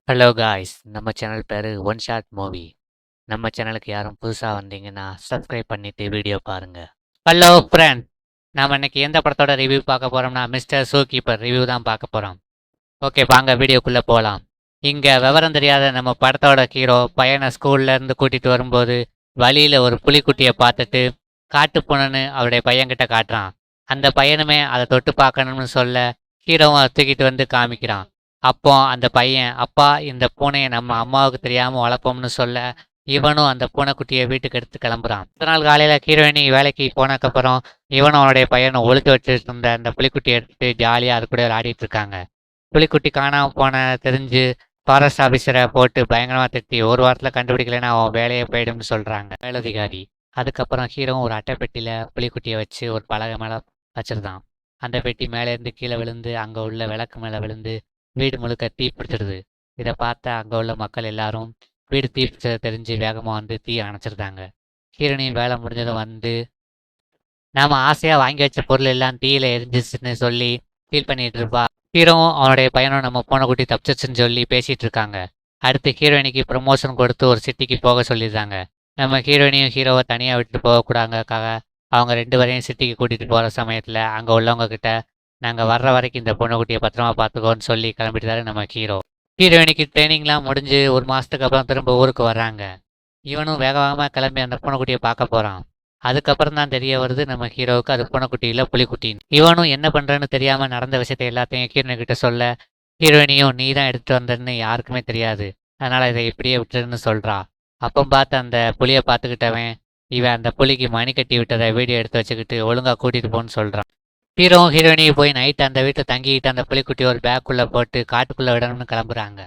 Hello guys, நம்ம channel பேரு one shot movie. நம்ம சேனலுக்கு யாரும் புதுசா வந்தீங்கன்னா சப்ஸ்கிரைப் பண்ணிட்டு வீடியோ பாருங்க. ஹலோ ஃப்ரெண்ட், நாம இன்னைக்கு எந்த படத்தோட ரிவ்யூ பார்க்க போறோம்னா மிஸ்டர் ஷூ கீப்பர் ரிவ்யூ தான் பார்க்க போறோம். ஓகே, வாங்க வீடியோக்குள்ள போலாம். இங்க விவரம் தெரியாத நம்ம படத்தோட ஹீரோ பையனை ஸ்கூல்ல இருந்து கூட்டிட்டு வரும்போது வழியில ஒரு புலிக்குட்டியை பார்த்துட்டு காட்டு பூனைன்னு அவருடைய பையன்கிட்ட காட்டுறான். அந்த பையனுமே அதை தொட்டு பார்க்கணும்னு சொல்ல ஹீரோவும் அதை தூக்கிட்டு வந்து காமிக்கிறான். அப்போ அந்த பையன், அப்பா இந்த பூனையை நம்ம அம்மாவுக்கு தெரியாம வளர்ப்போம்னு சொல்ல இவனும் அந்த பூனைக்குட்டியை வீட்டுக்கு எடுத்து கிளம்புறான். அடுத்த நாள் காலையில ஹீரோயினி வேலைக்கு போனதுக்கப்புறம் இவனும் அவனுடைய பையனும் ஒளிச்சு வச்சுட்டு இருந்த அந்த புலிக்குட்டியை எடுத்துட்டு ஜாலியா அது கூட விளையாடிட்டு இருக்காங்க. புலிக்குட்டி காணாம போன தெரிஞ்சு ஃபாரஸ்ட் ஆஃபீஸரை போட்டு பயங்கரமா திட்டி ஒரு வாரத்துல கண்டுபிடிக்கலைன்னா அவன் வேலையே போயிடும்னு சொல்றாங்க மேலதிகாரி. அதுக்கப்புறம் ஹீரோவும் ஒரு அட்டைப்பெட்டியில புலிக்குட்டியை வச்சு ஒரு பலகை மேல வச்சிருந்தான். அந்த பெட்டி மேலே இருந்து கீழே விழுந்து அங்க உள்ள விளக்கு மேல விழுந்து வீடு முழுக்க தீ பிடிச்சிடுது. இதை பார்த்த அங்க உள்ள மக்கள் எல்லாரும் வீடு தீ பிடிச்சதை தெரிஞ்சு வேகமா வந்து தீ அணைச்சிருந்தாங்க. ஹீரோனின் வேலை முடிஞ்சதும் வந்து நாம ஆசையா வாங்கி வச்ச பொருள் எல்லாம் தீயில எரிஞ்சிச்சுன்னு சொல்லி ஃபீல் பண்ணிட்டு இருப்பா. ஹீரோவும் அவனுடைய பையனும் நம்ம பூனைக்குட்டி தப்பிச்சிச்சுன்னு சொல்லி பேசிட்டு இருக்காங்க. அடுத்து ஹீரோயினிக்கு ப்ரமோஷன் கொடுத்து ஒரு சிட்டிக்கு போக சொல்லிடுறாங்க. நம்ம ஹீரோயினையும் ஹீரோவை தனியாக விட்டுட்டு போகக்கூடாதுக்காக அவங்க ரெண்டு பேரையும் சிட்டிக்கு கூட்டிட்டு போகிற சமயத்தில் அங்கே உள்ளவங்க கிட்ட நாங்கள் வர்ற வரைக்கும் இந்த பொண்ணுக்குட்டியை பத்திரமா பார்த்துக்கோன்னு சொல்லி கிளம்பிட்டாரு நம்ம ஹீரோ. ஹீரோயினிக்கு ட்ரைனிங்லாம் முடிஞ்சு ஒரு மாதத்துக்கு அப்புறம் திரும்ப ஊருக்கு வர்றாங்க. இவனும் வேக வேகமாக கிளம்பி அந்த பூனைக்குட்டியை பார்க்க போகிறான். அதுக்கப்புறம் தான் தெரிய வருது நம்ம ஹீரோவுக்கு அது பூனைக்குட்டி இல்லை புலிக்குட்டின்னு. இவனும் என்ன பண்ணுறன்னு தெரியாமல் நடந்த விஷயத்தை எல்லாத்தையும் ஹீரோயின் கிட்ட சொல்ல ஹீரோயினியும் நீ தான் எடுத்துட்டு வந்தன்னு யாருக்குமே தெரியாது, அதனால் இதை இப்படியே விட்டுருன்னு சொல்கிறா. அப்போ பார்த்து அந்த புலியை பார்த்துக்கிட்டவன் இவன் அந்த புலிக்கு மணி கட்டி விட்டதை வீடியோ எடுத்து வச்சுக்கிட்டு ஒழுங்காக கூட்டிகிட்டு போன்னு சொல்கிறான். ஹீரோவும் ஹீரோயினியும் போய் நைட்டு அந்த வீட்டில் தங்கிக்கிட்டு அந்த புலிக்குட்டி ஒரு பேக்குள்ளே போட்டு காட்டுக்குள்ளே விடணும்னு கிளம்புறாங்க.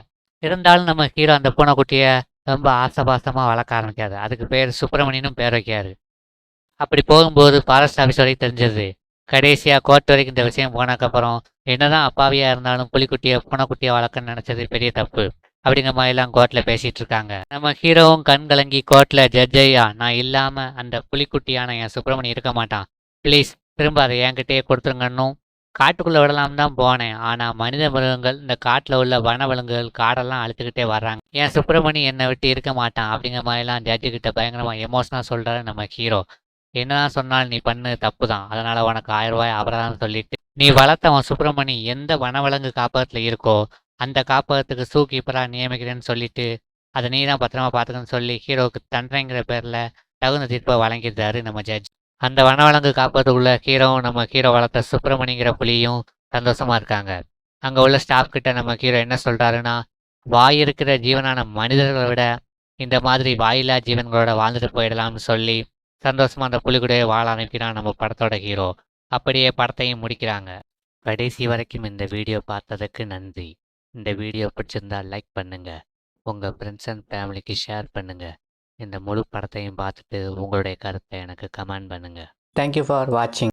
இருந்தாலும் நம்ம ஹீரோ அந்த பூனைக்குட்டியை ரொம்ப ஆசபாசமாக வளர்க்க ஆரம்பிக்காது. அதுக்கு பேர் சுப்பிரமணியனும் பேர் வைக்காரு. அப்படி போகும்போது ஃபாரஸ்ட் ஆஃபீஸ் வரைக்கும் தெரிஞ்சது. கடைசியாக கோர்ட் வரைக்கும் இந்த விஷயம் போனதுக்கப்புறம் என்னதான் அப்பாவியாக இருந்தாலும் புலிக்குட்டியை பூனைக்குட்டியை வளர்க்கன்னு நினச்சது பெரிய தப்பு அப்படிங்கிற மாதிரிலாம் கோர்ட்டில் பேசிகிட்டு இருக்காங்க. நம்ம ஹீரோவும் கண் கலங்கி கோர்ட்டில் ஜட்ஜ் ஐயா, நான் இல்லாமல் அந்த புலிக்குட்டியான என் சுப்பிரமணி இருக்க மாட்டான், ப்ளீஸ் திரும்ப அதை என்கிட்டயே கொடுத்துருங்கன்னும். காட்டுக்குள்ளே விடலாம் தான் போனேன், ஆனால் மனித மிருகங்கள் இந்த காட்டில் உள்ள வனவிலங்குகள் காடெல்லாம் அழுத்துக்கிட்டே வர்றாங்க, என் சுப்பிரமணி என்னை விட்டு இருக்க மாட்டான் அப்படிங்கிற மாதிரிலாம் ஜட்ஜு கிட்ட பயங்கரமாக எமோஷனாக சொல்கிறாரு நம்ம ஹீரோ. என்னதான் சொன்னாலும் நீ பண்ணு தப்பு தான், அதனால உனக்கு 1000 ரூபாய் அபராதம் சொல்லிட்டு நீ வளர்த்த உன் சுப்பிரமணி எந்த வனவிலங்கு காப்பகத்தில் இருக்கோ அந்த காப்பகத்துக்கு ஷூ கீப்பராக நியமிக்கிறேன்னு சொல்லிட்டு அதை நீ தான் பத்திரமா பார்த்துக்கன்னு சொல்லி ஹீரோவுக்கு தண்டனைங்கிற பேரில் தகுந்த தீர்ப்பை வழங்கியிருந்தாரு நம்ம ஜட்ஜ். அந்த வனவிலங்கு காப்பகத்துக்குள்ள ஹீரோவும் நம்ம ஹீரோ வளர்த்த சுப்பிரமணிங்கிற புலியும் சந்தோஷமா இருக்காங்க. அங்கே உள்ள ஸ்டாஃப் கிட்ட நம்ம ஹீரோ என்ன சொல்றாருன்னா, வாய் இருக்கிற ஜீவனான மனிதர்களை விட இந்த மாதிரி வாயில்லா ஜீவன்களோட வாழ்ந்துட்டு போயிடலாம்னு சொல்லி சந்தோஷமா அந்த புலிக்கூடவே வாழ அனுப்பினான் நம்ம படத்தோட ஹீரோ. அப்படியே படத்தையும் முடிக்கிறாங்க. கடைசி வரைக்கும் இந்த வீடியோ பார்த்ததுக்கு நன்றி. இந்த வீடியோ பிடிச்சிருந்தா லைக் பண்ணுங்க, உங்கள் ஃப்ரெண்ட்ஸ் அண்ட் ஃபேமிலிக்கு ஷேர் பண்ணுங்க. இந்த முழு படத்தையும் பார்த்துட்டு உங்களுடைய கருத்தை எனக்கு கமெண்ட் பண்ணுங்க. Thank you for watching.